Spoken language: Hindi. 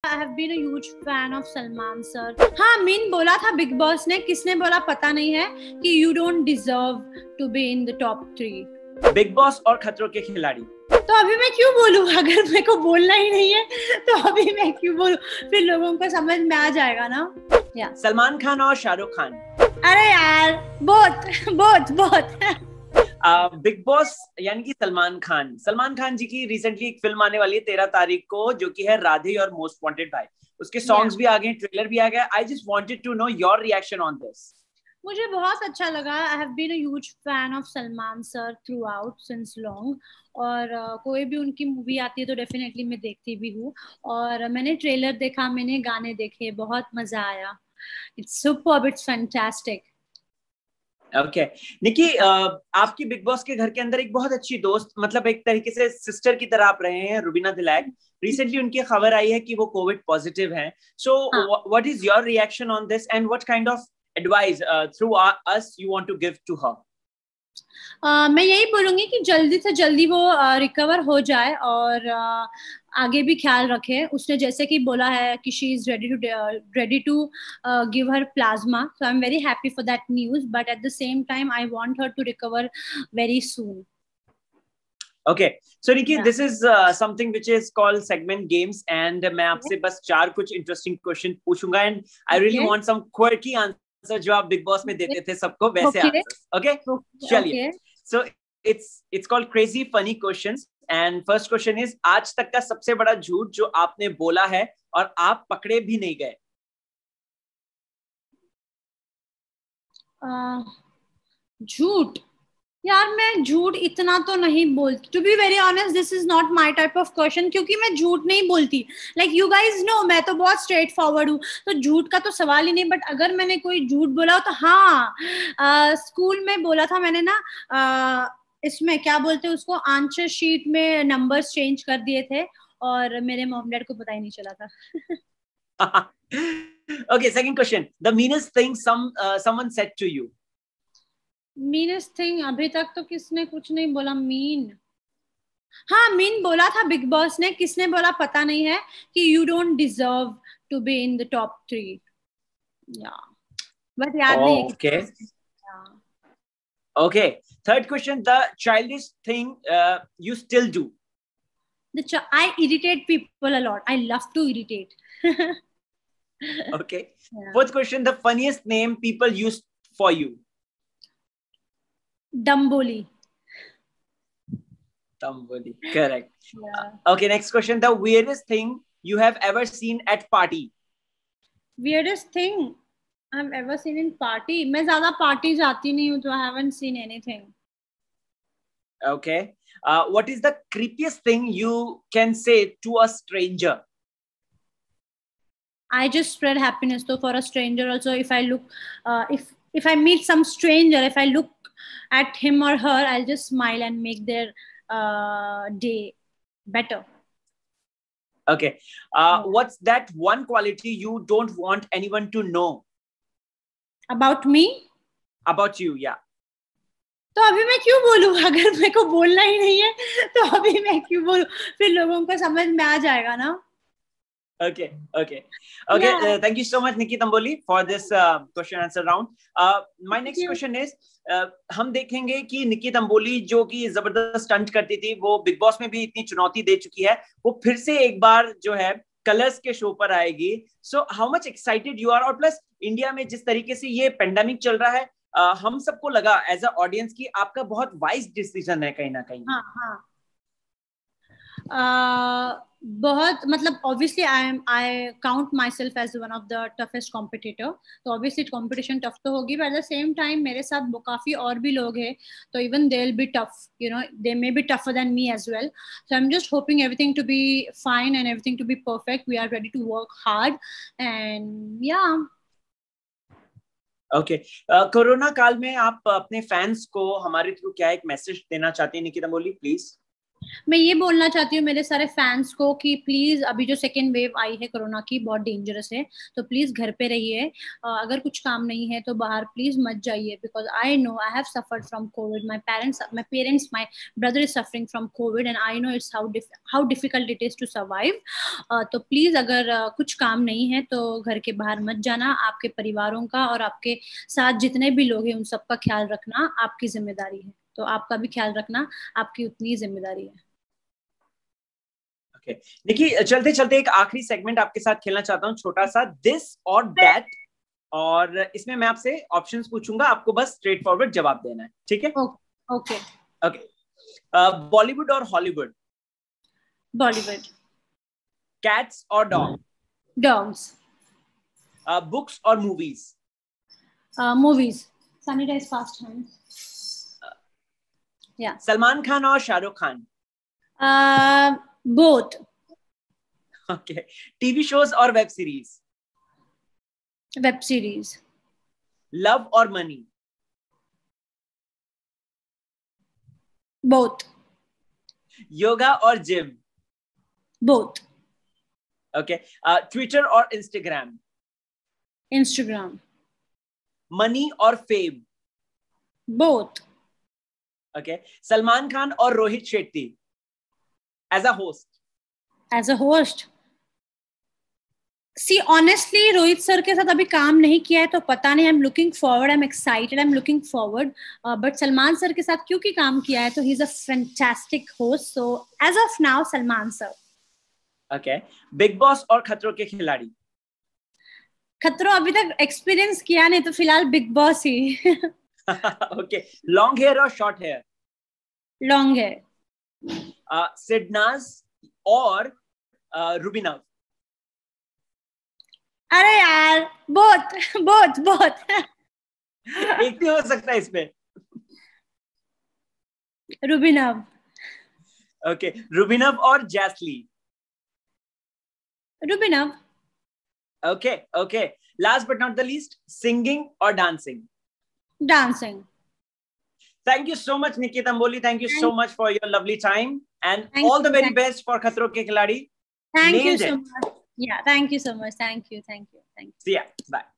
I have been a huge fan of Salman sir. हाँ, मीन बोला था बिग बॉस ने, किसने बोला पता नहीं है कि you don't deserve to be in the top 3. Big Boss और खतरों के खिलाड़ी. तो अभी मैं क्यों बोलूं? अगर मेरे को बोलना ही नहीं है तो अभी मैं क्यों बोलूं? फिर लोगों को समझ में आ जाएगा ना. या सलमान खान और शाहरुख खान. अरे यार, बहुत बिग बॉस यानी कि सलमान खान जी की रिसेंटली एक फिल्म आने वाली है 13 तारीख को, जो कि है राधे और मोस्ट वांटेड भाई. उसके सॉन्ग्स भी आ गए, ट्रेलर भी आ गया. I just wanted to know your reaction on this. मुझे बहुत अच्छा लगा. I have been a huge fan of Salman sir throughout since long. और कोई भी उनकी मूवी आती है तो डेफिनेटली मैं देखती भी हूँ. और मैंने ट्रेलर देखा, मैंने गाने देखे, बहुत मजा आया. It's superb, it's fantastic. Okay Nikki, आपकी बिग बॉस के घर के अंदर एक बहुत अच्छी दोस्त, मतलब एक तरीके से सिस्टर की तरह आप रहे हैं, रुबीना दिलैक. रिसेंटली उनकी खबर आई है कि वो कोविड पॉजिटिव हैं. So what is your reaction on this and what kind of advice through us you want to give to her? मैं यही बोलूंगी कि जल्दी से जल्दी वो रिकवर हो जाए और आगे भी ख्याल रखे. उसने जैसे कि बोला है कि she is ready to give her plasma. So I am very happy for that news, but at the same time I want her to recover very soon. Okay, so Nikki, this is something which is called segment games, and मैं आपसे बस 4 कुछ interesting question पूछूंगा, and I really want some quirky answer जो आप बिग बॉस में देते थे सबको, वैसे answers. Okay, चलिए. So it's called crazy funny questions, and first question is, आज तक का सबसे बड़ा झूठ जो आपने बोला है और आप पकड़े भी नहीं गए. झूठ? यार, मैं झूठ इतना तो नहीं बोलती. To be very honest, this is not my type of question, क्योंकि मैं झूठ नहीं बोलती. लाइक यू गाइज नो, मैं तो बहुत स्ट्रेट फॉरवर्ड हूँ, तो झूठ का तो सवाल ही नहीं. बट अगर मैंने कोई झूठ बोला हो तो हाँ, स्कूल में बोला था मैंने ना. इसमें क्या बोलते हैं उसको, आंसर शीट में नंबर्स चेंज कर दिए थे और मेरे मॉम डैड को पता ही नहीं चला था. Okay, second question. The meanest thing someone said to you. Meanest thing? अभी तक तो किसने कुछ नहीं बोला मीन. हाँ, मीन बोला था बिग बॉस ने, किसने बोला पता नहीं है कि you don't deserve to be in the top 3. या बट याद नहीं है. Okay. Okay, third question. The childish thing you still do. I irritate people a lot. I love to irritate. Okay. Fourth question. The funniest name people use for you. Dumboli. Correct. Okay, next question. The weirdest thing you have ever seen at party. Weirdest thing I've ever seen in party? मैं ज़्यादा पार्टी जाती नहीं हूँ, तो I haven't seen anything. Okay. What is the creepiest thing you can say to a stranger? I just spread happiness. So for a stranger also, if I look, if I meet some stranger, if I look at him or her, I'll just smile and make their day better. Okay. What's that one quality you don't want anyone to know? About me? About you, yeah. तो अभी मैं क्यों बोलूं? अगर मेरे को बोलना ही नहीं है तो अभी मैं क्यों बोलूं? फिर लोगों को समझ में आ जाएगा ना. Okay. Yeah. Thank you so much, Nikki Tamboli, for this question answer round. My next question is, हम देखेंगे कि निकी तंबोली जो कि जबरदस्त स्टंट करती थी, वो बिग बॉस में भी इतनी चुनौती दे चुकी है, वो फिर से एक बार जो है कलर्स के शो पर आएगी. So how much excited you are? और प्लस इंडिया में जिस तरीके से ये पेंडेमिक चल रहा है, हम सबको लगा एज अ ऑडियंस की आपका बहुत वाइज डिसीजन है कहीं ना कहीं. बहुत, मतलब obviously I count myself as one of the toughest competitor. तो ऑब्वियसली कंपटीशन टफ तो होगी, but at the same time मेरे साथ काफी और भी लोग हैं, तो even they will be tough, you know, they may be tougher than me as well. So I am just hoping everything to be fine and everything to be perfect. We are ready to work hard and या. ओके. कोरोना काल में आप अपने फैंस को हमारे थ्रू क्या एक मैसेज देना चाहते हैं, निकी तंबोली, प्लीज? मैं ये बोलना चाहती हूँ मेरे सारे फैंस को कि प्लीज अभी जो सेकेंड वेव आई है कोरोना की बहुत डेंजरस है, तो प्लीज घर पे रहिए। अगर कुछ काम नहीं है तो बाहर प्लीज मत जाइए, because I know I have suffered from covid, my parents my brother is suffering from covid and I know it's how difficult it is to survive. तो प्लीज अगर कुछ काम नहीं है तो घर के बाहर मत जाना। आपके परिवारों का और आपके साथ जितने भी लोग हैं उन सबका ख्याल रखना आपकी जिम्मेदारी है, तो आपका भी ख्याल रखना आपकी उतनी जिम्मेदारी है। ओके निकी, चलते चलते एक आखिरी सेगमेंट आपके साथ खेलना चाहता हूँ, छोटा सा, दिस और दैट, और इसमें मैं आपसे ऑप्शंस पूछूंगा, आपको बस स्ट्रेट फॉरवर्ड जवाब देना है, ठीक है? Okay okay. बॉलीवुड और हॉलीवुड? बॉलीवुड। कैट्स और डॉग? डॉग्स। बुक्स और movies? Movies. Sanitize fast hands. या सलमान खान और Shahrukh Khan? Both. Okay. TV shows और web series? Web series. Love और मनी? बोथ। योगा और जिम? बोथ। ओके। ट्विटर और इंस्टाग्राम? इंस्टाग्राम। मनी और fame? Both. Okay. Salman Khan और Rohit Shetty as a host? As a host, see honestly Rohit sir के साथ अभी काम नहीं किया है तो पता नहीं। I am looking forward, I am excited, I am looking forward. But Salman sir के साथ क्योंकि काम किया है तो he is a fantastic host, so as of now Salman sir. Okay. Bigg Boss और खतरों के खिलाड़ी? खतरों अभी तक एक्सपीरियंस किया नहीं तो फिलहाल बिग बॉस ही। ओके। लॉन्ग हेयर और शॉर्ट हेयर? लॉन्ग है। सिडनाज और रुबिना? अरे यार, बहुत बहुत बहुत। एक नहीं हो सकता इसमें। रुबिनव। ओके। रुबिनव और जैसली? Rubina. Okay okay. Last but not the least, singing और dancing? Dancing. Thank you so much, Nikki Tamboli. Thank you so much for your lovely time and thank all the you. very best for Khatro Ke Khiladi. Thank you Nailed so it. Much. या thank you so much. Thank you thank you thank you. See ya. Bye.